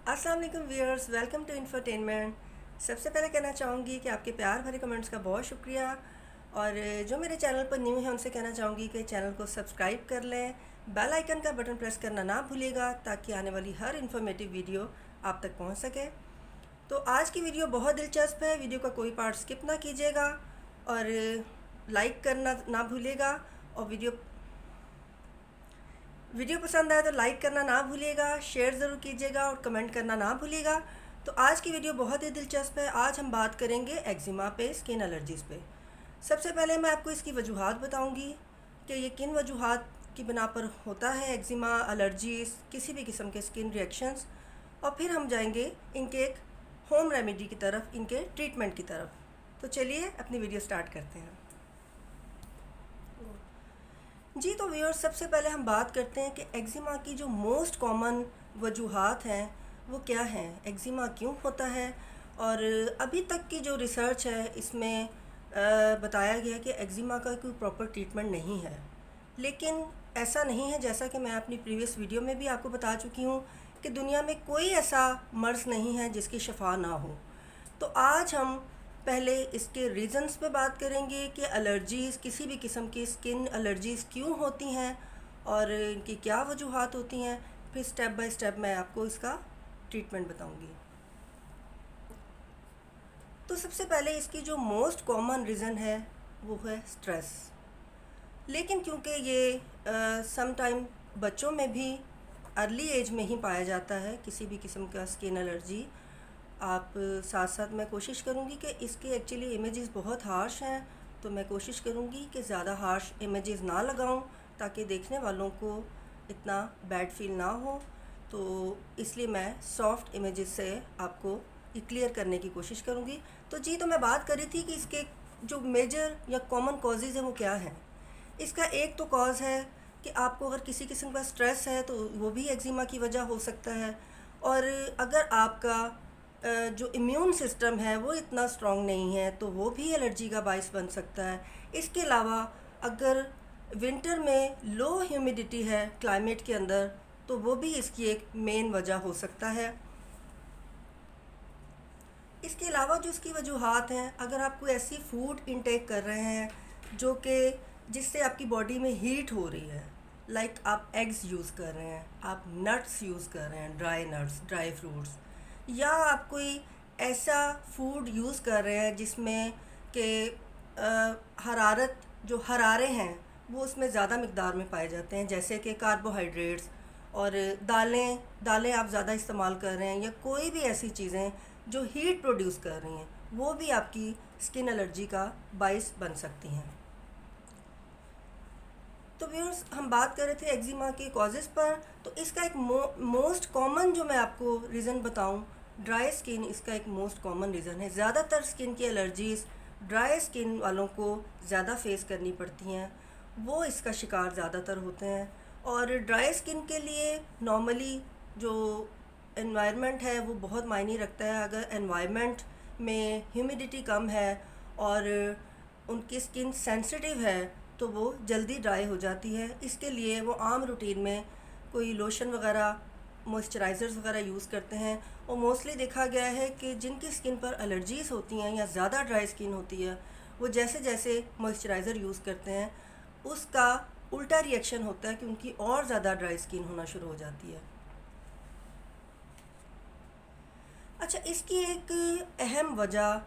अस्सलाम वालेकुम viewers, welcome to infotainment. सबसे पहले कहना चाहूँगी कि आपके प्यार भरे कमेंट्स का बहुत शुक्रिया। और जो मेरे चैनल पर न्यू है उनसे कहना चाहूँगी कि चैनल को सब्सक्राइब कर लें, बेल आइकन का बटन प्रेस करना ना भूलिएगा ताकि आने वाली हर इन्फॉर्मेटिव वीडियो आप तक पहुँच सके। तो आज की वीडियो बहुत दिलचस्प है, वीडियो का कोई पार्ट स्किप ना कीजिएगा और लाइक करना ना भूलिएगा। और वीडियो पसंद आए तो लाइक करना ना भूलिएगा, शेयर ज़रूर कीजिएगा और कमेंट करना ना भूलिएगा। तो आज की वीडियो बहुत ही दिलचस्प है। आज हम बात करेंगे एक्जिमा पे, स्किन एलर्जीज़ पे। सबसे पहले मैं आपको इसकी वजूहात बताऊंगी कि ये किन वजूहात की बिना पर होता है एक्जिमा, एलर्जीज़, किसी भी किस्म के स्किन रिएक्शंस। और फिर हम जाएंगे इनके एक होम रेमेडी की तरफ, इनके ट्रीटमेंट की तरफ। तो चलिए अपनी वीडियो स्टार्ट करते हैं। जी तो व्यूअर्स, सबसे पहले हम बात करते हैं कि एक्जिमा की जो मोस्ट कॉमन वजूहात हैं वो क्या हैं, एक्जिमा क्यों होता है। और अभी तक की जो रिसर्च है इसमें बताया गया कि एक्जिमा का कोई प्रॉपर ट्रीटमेंट नहीं है। लेकिन ऐसा नहीं है, जैसा कि मैं अपनी प्रीवियस वीडियो में भी आपको बता चुकी हूँ कि दुनिया में कोई ऐसा मर्ज़ नहीं है जिसकी शफा ना हो। तो आज हम पहले इसके रीज़न्स पे बात करेंगे कि एलर्जीज़, किसी भी किस्म की स्किन एलर्जीज़ क्यों होती हैं और इनकी क्या वजूहात होती हैं। फिर स्टेप बाय स्टेप मैं आपको इसका ट्रीटमेंट बताऊंगी। तो सबसे पहले इसकी जो मोस्ट कॉमन रीज़न है वो है स्ट्रेस। लेकिन क्योंकि ये सम टाइम बच्चों में भी अर्ली एज में ही पाया जाता है किसी भी किस्म का स्किन एलर्जी, आप साथ साथ मैं कोशिश करूँगी कि इसके एक्चुअली इमेजेस बहुत हार्श हैं, तो मैं कोशिश करूँगी कि ज़्यादा हार्श इमेजेस ना लगाऊं ताकि देखने वालों को इतना बैड फील ना हो। तो इसलिए मैं सॉफ्ट इमेजेस से आपको ये क्लियर करने की कोशिश करूँगी। तो जी, तो मैं बात कर रही थी कि इसके जो मेजर या कॉमन कॉजेज़ हैं वो क्या हैं। इसका एक तो कॉज है कि आपको अगर किसी किस्म का स्ट्रेस है तो वो भी एक्जिमा की वजह हो सकता है। और अगर आपका जो इम्यून सिस्टम है वो इतना स्ट्रॉन्ग नहीं है तो वो भी एलर्जी का बायस बन सकता है। इसके अलावा अगर विंटर में लो ह्यूमिडिटी है क्लाइमेट के अंदर तो वो भी इसकी एक मेन वजह हो सकता है। इसके अलावा जो इसकी वजूहात हैं, अगर आप कोई ऐसी फूड इंटेक कर रहे हैं जो कि जिससे आपकी बॉडी में हीट हो रही है, लाइक आप एग्स यूज़ कर रहे हैं, आप नट्स यूज़ कर रहे हैं, ड्राई नट्स, ड्राई फ्रूट्स, या आप कोई ऐसा फूड यूज़ कर रहे हैं जिसमें कि हरारत, जो हरारे हैं वो उसमें ज़्यादा मकदार में पाए जाते हैं, जैसे कि कार्बोहाइड्रेट्स और दालें दालें आप ज़्यादा इस्तेमाल कर रहे हैं, या कोई भी ऐसी चीज़ें जो हीट प्रोड्यूस कर रही हैं, वो भी आपकी स्किन एलर्जी का बायस बन सकती हैं। तो व्यूअर्स, हम बात कर रहे थे एक्जिमा के कॉजेज़ पर। तो इसका एक मोस्ट कॉमन जो मैं आपको रीज़न बताऊं, ड्राई स्किन इसका एक मोस्ट कॉमन रीज़न है। ज़्यादातर स्किन की एलर्जीज़ ड्राई स्किन वालों को ज़्यादा फेस करनी पड़ती हैं, वो इसका शिकार ज़्यादातर होते हैं। और ड्राई स्किन के लिए नॉर्मली जो एनवायरनमेंट है वो बहुत मायने रखता है। अगर एनवायरनमेंट में ह्यूमिडिटी कम है और उनकी स्किन सेंसिटिव है तो वो जल्दी ड्राई हो जाती है। इसके लिए वो आम रूटीन में कोई लोशन वगैरह, मॉइस्चराइज़र्स वगैरह यूज़ करते हैं। और मोस्टली देखा गया है कि जिनकी स्किन पर एलर्जीज़ होती हैं या ज़्यादा ड्राई स्किन होती है, वो जैसे जैसे मॉइस्चराइज़र यूज़ करते हैं उसका उल्टा रिएक्शन होता है कि उनकी और ज़्यादा ड्राई स्किन होना शुरू हो जाती है। अच्छा, इसकी एक अहम वजह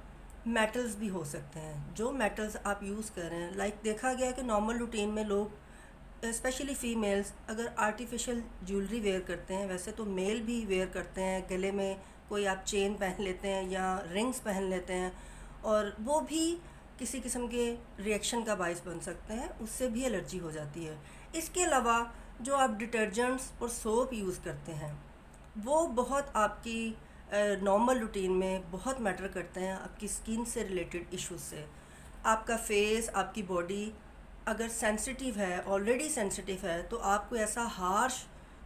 मेटल्स भी हो सकते हैं। जो मेटल्स आप यूज़ कर रहे हैं, लाइक देखा गया कि नॉर्मल रूटीन में लोग, स्पेशली फ़ीमेल्स, अगर आर्टिफिशियल ज्वेलरी वेयर करते हैं, वैसे तो मेल भी वेयर करते हैं, गले में कोई आप चेन पहन लेते हैं या रिंग्स पहन लेते हैं, और वो भी किसी किस्म के रिएक्शन का बायस बन सकते हैं, उससे भी एलर्जी हो जाती है। इसके अलावा जो आप डिटर्जेंट्स और सोप यूज़ करते हैं वो बहुत आपकी नॉर्मल रूटीन में बहुत मैटर करते हैं आपकी स्किन से रिलेटेड इश्यूज से। आपका फेस, आपकी बॉडी अगर सेंसिटिव है, ऑलरेडी सेंसिटिव है, तो आप कोई ऐसा हार्श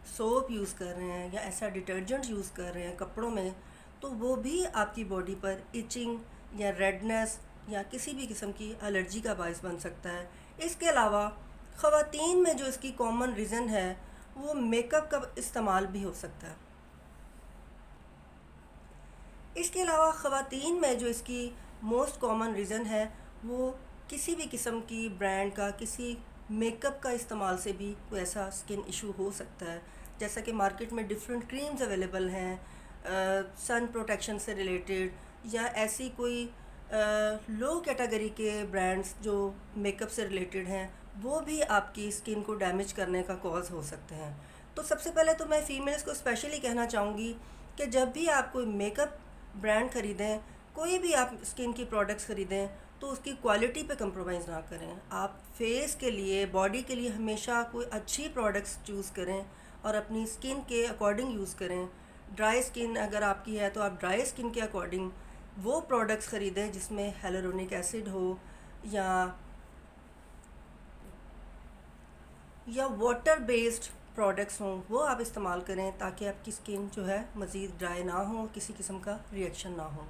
सोप यूज़ कर रहे हैं या ऐसा डिटर्जेंट यूज़ कर रहे हैं कपड़ों में, तो वो भी आपकी बॉडी पर इचिंग या रेडनेस या किसी भी किस्म की एलर्जी का बायस बन सकता है। इसके अलावा ख़वातीन में जो इसकी कॉमन रीज़न है वो मेकअप का इस्तेमाल भी हो सकता है। इसके अलावा ख़वातीन में जो इसकी मोस्ट कॉमन रीज़न है वो किसी भी किस्म की ब्रांड का किसी मेकअप का इस्तेमाल से भी कोई ऐसा स्किन इशू हो सकता है। जैसा कि मार्केट में डिफरेंट क्रीम्स अवेलेबल हैं सन प्रोटेक्शन से रिलेटेड या ऐसी कोई लो कैटेगरी के ब्रांड्स जो मेकअप से रिलेटेड हैं, वो भी आपकी स्किन को डैमेज करने का कॉज हो सकते हैं। तो सबसे पहले तो मैं फ़ीमेल्स को स्पेशली कहना चाहूँगी कि जब भी आप कोई मेकअप ब्रांड ख़रीदें, कोई भी आप स्किन की प्रोडक्ट्स ख़रीदें, तो उसकी क्वालिटी पे कंप्रोमाइज़ ना करें। आप फेस के लिए, बॉडी के लिए हमेशा कोई अच्छी प्रोडक्ट्स चूज़ करें और अपनी स्किन के अकॉर्डिंग यूज़ करें। ड्राई स्किन अगर आपकी है तो आप ड्राई स्किन के अकॉर्डिंग वो प्रोडक्ट्स ख़रीदें जिसमें हेलुरोनिक एसिड हो या वाटर बेस्ड प्रोडक्ट्स हों, वो आप इस्तेमाल करें ताकि आपकी स्किन जो है मज़ीद ड्राई ना हो, किसी किस्म का रिएक्शन ना हो।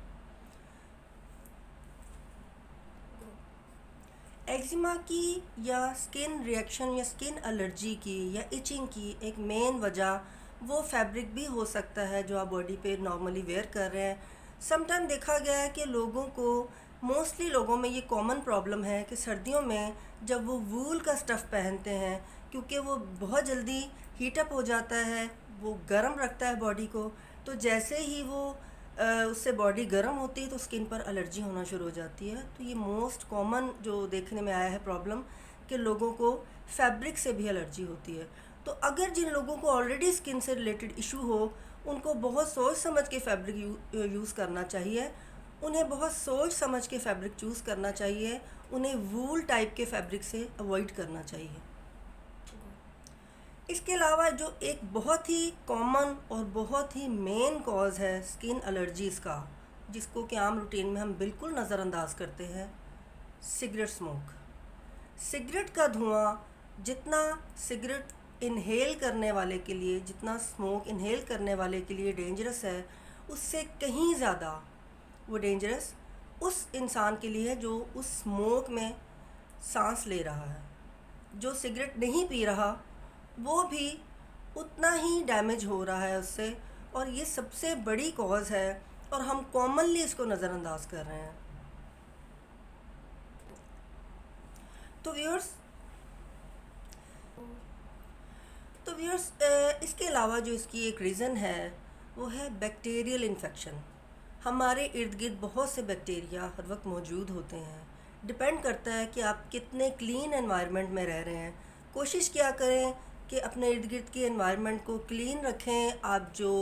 एक्जिमा की या स्किन रिएक्शन या स्किन एलर्जी की या इचिंग की एक मेन वजह वो फैब्रिक भी हो सकता है जो आप बॉडी पे नॉर्मली वेयर कर रहे हैं। समटाइम देखा गया है कि लोगों को, मोस्टली लोगों में ये कॉमन प्रॉब्लम है कि सर्दियों में जब वो वूल का स्टफ़ पहनते हैं, क्योंकि वो बहुत जल्दी हीटअप हो जाता है, वो गर्म रखता है बॉडी को, तो जैसे ही वो उससे बॉडी गर्म होती है तो स्किन पर एलर्जी होना शुरू हो जाती है। तो ये मोस्ट कॉमन जो देखने में आया है प्रॉब्लम कि लोगों को फैब्रिक से भी एलर्जी होती है। तो अगर जिन लोगों को ऑलरेडी स्किन से रिलेटेड इशू हो, उनको बहुत सोच समझ के फैब्रिक यूज़ करना चाहिए। उन्हें बहुत सोच समझ के फैब्रिक चूज़ करना चाहिए। उन्हें वूल टाइप के फैब्रिक से अवॉइड करना चाहिए। इसके अलावा जो एक बहुत ही कॉमन और बहुत ही मेन कॉज़ है स्किन एलर्जीज़ का, जिसको कि आम रूटीन में हम बिल्कुल नज़रअंदाज करते हैं, सिगरेट स्मोक। सिगरेट का धुआं जितना सिगरेट इन्हेल करने वाले के लिए, जितना स्मोक इन्हेल करने वाले के लिए डेंजरस है, उससे कहीं ज़्यादा वो डेंजरस उस इंसान के लिए है जो उस स्मोक में सांस ले रहा है। जो सिगरेट नहीं पी रहा वो भी उतना ही डैमेज हो रहा है उससे, और ये सबसे बड़ी कॉज़ है और हम कॉमनली इसको नज़रअंदाज कर रहे हैं। तो व्यूअर्स इसके अलावा जो इसकी एक रीज़न है वो है बैक्टीरियल इन्फेक्शन। हमारे इर्द गिर्द बहुत से बैक्टीरिया हर वक्त मौजूद होते हैं। डिपेंड करता है कि आप कितने क्लीन एनवायरनमेंट में रह रहे हैं। कोशिश किया करें कि अपने इर्द गिर्द के एनवायरनमेंट को क्लीन रखें। आप जो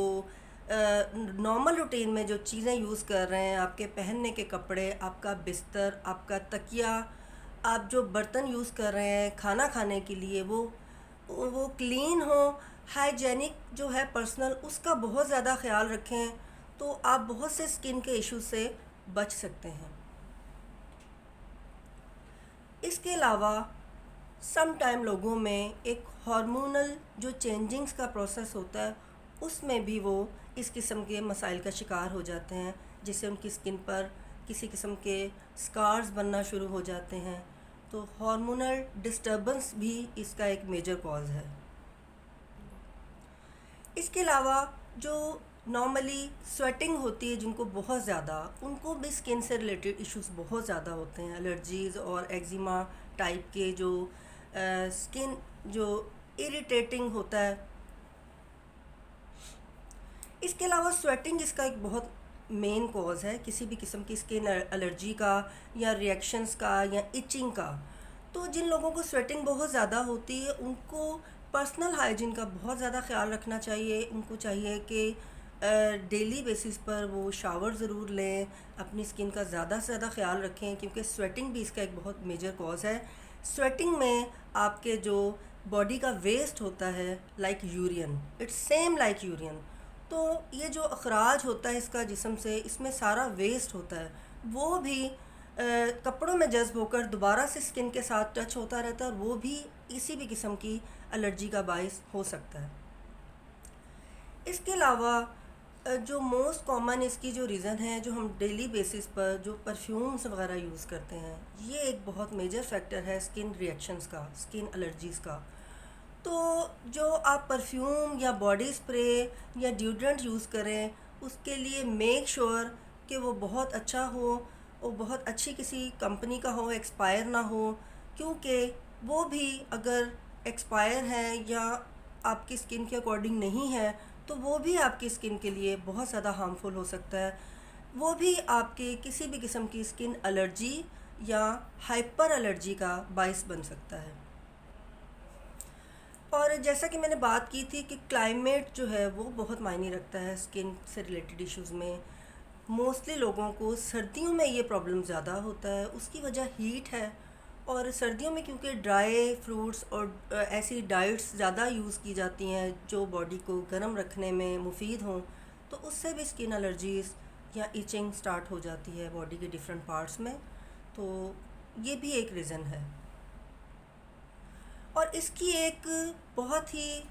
नॉर्मल रूटीन में जो चीज़ें यूज़ कर रहे हैं, आपके पहनने के कपड़े, आपका बिस्तर, आपका तकिया, आप जो बर्तन यूज़ कर रहे हैं खाना खाने के लिए, वो क्लीन हो, हाइजेनिक जो है पर्सनल, उसका बहुत ज़्यादा ख्याल रखें, तो आप बहुत से स्किन के इश्यूज से बच सकते हैं। इसके अलावा सम टाइम लोगों में एक हार्मोनल जो चेंजिंग्स का प्रोसेस होता है, उसमें भी वो इस किस्म के मसाइल का शिकार हो जाते हैं, जिससे उनकी स्किन पर किसी किस्म के स्कार्स बनना शुरू हो जाते हैं। तो हार्मोनल डिस्टर्बेंस भी इसका एक मेजर कॉज है। इसके अलावा जो नॉर्मली स्वेटिंग होती है जिनको बहुत ज़्यादा, उनको भी स्किन से रिलेटेड इश्यूज बहुत ज़्यादा होते हैं। एलर्जीज़ और एक्जिमा टाइप के जो स्किन जो इरिटेटिंग होता है। इसके अलावा स्वेटिंग इसका एक बहुत मेन कॉज है किसी भी किस्म की स्किन एलर्जी का या रिएक्शंस का या इचिंग का। तो जिन लोगों को स्वेटिंग बहुत ज़्यादा होती है उनको पर्सनल हाइजीन का बहुत ज़्यादा ख्याल रखना चाहिए। उनको चाहिए कि डेली बेसिस पर वो शावर ज़रूर लें, अपनी स्किन का ज़्यादा से ज़्यादा ख्याल रखें, क्योंकि स्वेटिंग भी इसका एक बहुत मेजर कॉज है। स्वेटिंग में आपके जो बॉडी का वेस्ट होता है, like urine, it's same like urine. तो ये जो अखराज होता है इसका जिस्म से, इसमें सारा वेस्ट होता है, वो भी कपड़ों में जज्ब होकर दोबारा से स्किन के साथ टच होता रहता है, और वो भी किसी भी किस्म की एलर्जी का बाइस हो सकता है। इसके अलावा जो मोस्ट कॉमन इसकी जो रीज़न है, जो हम डेली बेसिस पर जो परफ्यूम्स वगैरह यूज़ करते हैं, ये एक बहुत मेजर फैक्टर है स्किन रिएक्शंस का, स्किन एलर्जीज़ का। तो जो आप परफ्यूम या बॉडी स्प्रे या डिओड्रेंट यूज़ करें, उसके लिए मेक श्योर कि वो बहुत अच्छा हो, वो बहुत अच्छी किसी कंपनी का हो, एक्सपायर ना हो, क्योंकि वो भी अगर एक्सपायर है या आपकी स्किन के अकॉर्डिंग नहीं है तो वो भी आपकी स्किन के लिए बहुत ज़्यादा हार्मफुल हो सकता है। वो भी आपके किसी भी किस्म की स्किन एलर्जी या हाइपर एलर्जी का बायस बन सकता है। और जैसा कि मैंने बात की थी कि क्लाइमेट जो है वो बहुत मायने रखता है स्किन से रिलेटेड इश्यूज़ में। मोस्टली लोगों को सर्दियों में ये प्रॉब्लम ज़्यादा होता है, उसकी वजह हीट है। और सर्दियों में क्योंकि ड्राई फ्रूट्स और ऐसी डाइट्स ज़्यादा यूज़ की जाती हैं जो बॉडी को गर्म रखने में मुफीद हों, तो उससे भी स्किन एलर्जीज़ या इचिंग स्टार्ट हो जाती है बॉडी के डिफरेंट पार्ट्स में। तो ये भी एक रीज़न है। और इसकी एक बहुत ही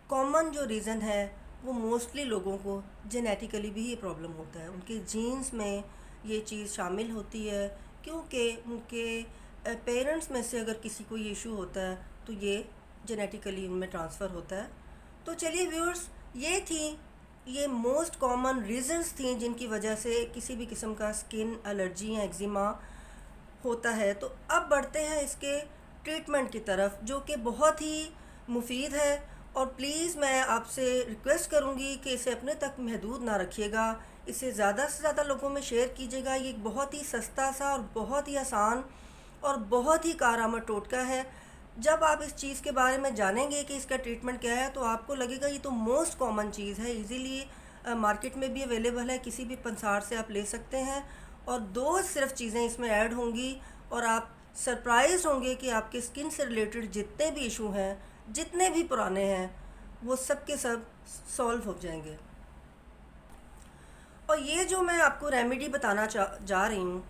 कॉमन जो रीज़न है वो मोस्टली लोगों को जेनेटिकली भी ये प्रॉब्लम होता है, उनके जीन्स में ये चीज़ शामिल होती है, क्योंकि उनके पेरेंट्स में से अगर किसी को ये इशू होता है तो ये जेनेटिकली उनमें ट्रांसफ़र होता है। तो चलिए व्यूअर्स, ये मोस्ट कॉमन रीज़न्स थी जिनकी वजह से किसी भी किस्म का स्किन एलर्जी या एक्जिमा होता है। तो अब बढ़ते हैं इसके ट्रीटमेंट की तरफ, जो कि बहुत ही मुफीद है। और प्लीज़ मैं आपसे रिक्वेस्ट करूँगी कि इसे अपने तक महदूद ना रखिएगा, इसे ज़्यादा से ज़्यादा लोगों में शेयर कीजिएगा। ये एक बहुत ही सस्ता सा और बहुत ही आसान और बहुत ही कारआमद टोटका है। जब आप इस चीज़ के बारे में जानेंगे कि इसका ट्रीटमेंट क्या है तो आपको लगेगा ये तो मोस्ट कॉमन चीज़ है, इजीली मार्केट में भी अवेलेबल है, किसी भी पंसार से आप ले सकते हैं। और दो सिर्फ चीज़ें इसमें ऐड होंगी और आप सरप्राइज होंगे कि आपके स्किन से रिलेटेड जितने भी इशू हैं, जितने भी पुराने हैं, वो सब के सब सॉल्व हो जाएंगे। और ये जो मैं आपको रेमेडी बताना जा रही हूँ,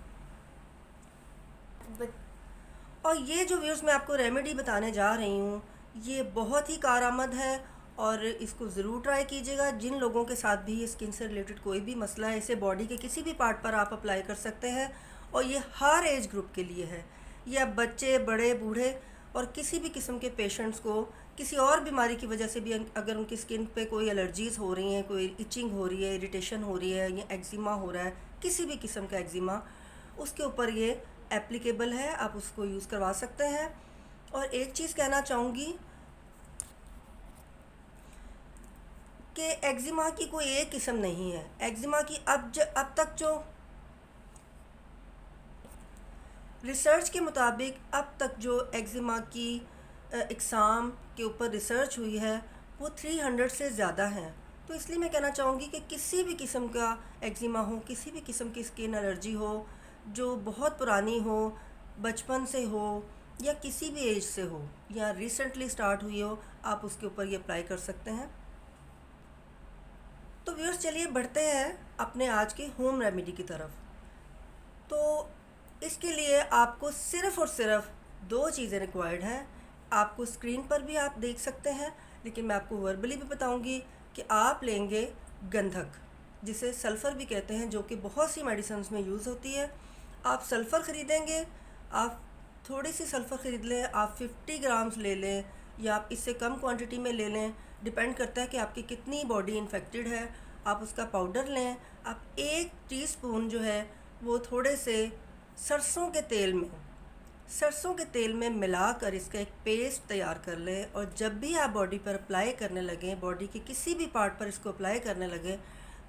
और ये जो व्यूअर्स मैं आपको रेमेडी बताने जा रही हूँ, ये बहुत ही कारआमद है और इसको ज़रूर ट्राई कीजिएगा। जिन लोगों के साथ भी ये स्किन से रिलेटेड कोई भी मसला है, इसे बॉडी के किसी भी पार्ट पर आप अप्लाई कर सकते हैं और ये हर एज ग्रुप के लिए है। ये अब बच्चे, बड़े, बूढ़े और किसी भी किस्म के पेशेंट्स को किसी और बीमारी की वजह से भी अगर उनकी स्किन पे कोई एलर्जीज़ हो रही हैं, कोई इचिंग हो रही है, इरिटेशन हो रही है या एक्जिमा हो रहा है, किसी भी किस्म का एक्जिमा, उसके ऊपर ये एप्लीकेबल है, आप उसको यूज़ करवा सकते हैं। और एक चीज़ कहना चाहूँगी कि एक्जिमा की कोई एक किस्म नहीं है। एक्जिमा की अब तक जो रिसर्च के मुताबिक अब तक जो एक्जिमा की एग्ज़ाम के ऊपर रिसर्च हुई है वो 300 से ज़्यादा हैं। तो इसलिए मैं कहना चाहूँगी कि किसी भी किस्म का एक्जिमा हो, किसी भी किस्म की स्किन एलर्जी हो, जो बहुत पुरानी हो, बचपन से हो या किसी भी एज से हो या रिसेंटली स्टार्ट हुई हो, आप उसके ऊपर ये अप्लाई कर सकते हैं। तो व्यूअर्स, चलिए बढ़ते हैं अपने आज के होम रेमेडी की तरफ। तो इसके लिए आपको सिर्फ़ और सिर्फ दो चीज़ें रिक्वायर्ड हैं। आपको स्क्रीन पर भी आप देख सकते हैं, लेकिन मैं आपको वर्बली भी बताऊंगी कि आप लेंगे गंधक, जिसे सल्फ़र भी कहते हैं, जो कि बहुत सी मेडिसिन्स में यूज़ होती है। आप सल्फ़र ख़रीदेंगे, आप थोड़ी सी सल्फ़र ख़रीद लें, आप 50 ग्राम्स ले लें या आप इससे कम क्वांटिटी में ले लें, डिपेंड करता है कि आपकी कितनी बॉडी इन्फेक्टेड है। आप उसका पाउडर लें। आप 1 टीस्पून जो है वो थोड़े से सरसों के तेल में मिलाकर इसका एक पेस्ट तैयार कर लें। और जब भी आप बॉडी पर अप्लाई करने लगें, बॉडी के किसी भी पार्ट पर इसको अप्लाई करने लगें,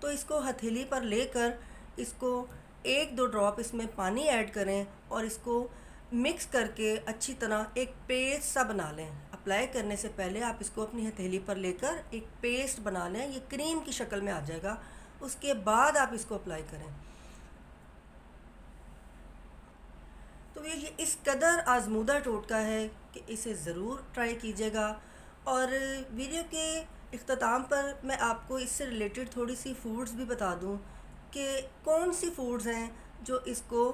तो इसको हथेली पर लेकर इसको 1-2 ड्रॉप इसमें पानी ऐड करें और इसको मिक्स करके अच्छी तरह एक पेस्ट सा बना लें। अप्लाई करने से पहले आप इसको अपनी हथेली पर लेकर एक पेस्ट बना लें, ये क्रीम की शक्ल में आ जाएगा। उसके बाद आप इसको अप्लाई करें। तो ये इस कदर आजमूदा टोटका है कि इसे ज़रूर ट्राई कीजिएगा। और वीडियो के इख्तिताम पर मैं आपको इससे रिलेटेड थोड़ी सी फूड्स भी बता दूं कि कौन सी फूड्स हैं जो इसको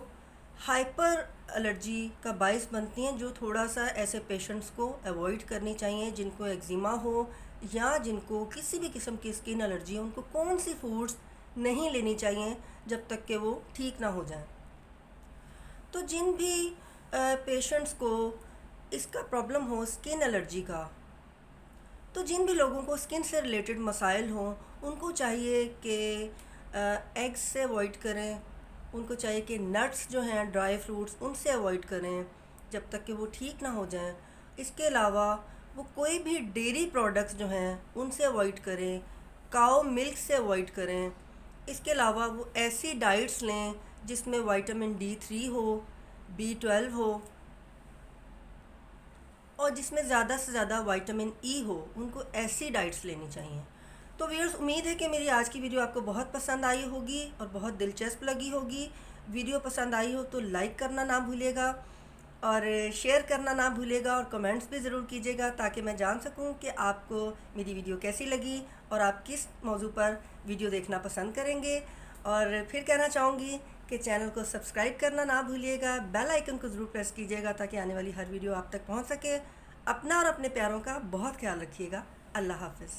हाइपर एलर्जी का बायस बनती हैं, जो थोड़ा सा ऐसे पेशेंट्स को अवॉइड करनी चाहिए जिनको एक्जिमा हो या जिनको किसी भी किस्म की स्किन एलर्जी हो। उनको कौन सी फूड्स नहीं लेनी चाहिए जब तक कि वो ठीक ना हो जाएं। तो जिन भी पेशेंट्स को इसका प्रॉब्लम हो स्किन एलर्जी का, तो जिन भी लोगों को स्किन से रिलेटेड मसाइल हों, उनको चाहिए कि एग्स से अवॉइड करें, उनको चाहिए कि नट्स जो हैं ड्राई फ्रूट्स उनसे अवॉइड करें जब तक कि वो ठीक ना हो जाएं। इसके अलावा वो कोई भी डेयरी प्रोडक्ट्स जो हैं उनसे अवॉइड करें, काओ मिल्क से अवॉइड करें। इसके अलावा वो ऐसी डाइट्स लें जिसमें विटामिन D3 हो, B12 हो और जिसमें ज़्यादा से ज़्यादा विटामिन E हो, उनको ऐसी डाइट्स लेनी चाहिए। तो व्यूअर्स, उम्मीद है कि मेरी आज की वीडियो आपको बहुत पसंद आई होगी और बहुत दिलचस्प लगी होगी। वीडियो पसंद आई हो तो लाइक करना ना भूलिएगा और शेयर करना ना भूलिएगा और कमेंट्स भी ज़रूर कीजिएगा ताकि मैं जान सकूं कि आपको मेरी वीडियो कैसी लगी और आप किस मौजू पर वीडियो देखना पसंद करेंगे। और फिर कहना चाहूँगी कि चैनल को सब्सक्राइब करना ना भूलिएगा, बेल आइकन को ज़रूर प्रेस कीजिएगा ताकि आने वाली हर वीडियो आप तक पहुँच सके। अपना और अपने प्यारों का बहुत ख्याल रखिएगा। अल्लाह हाफ़िज़।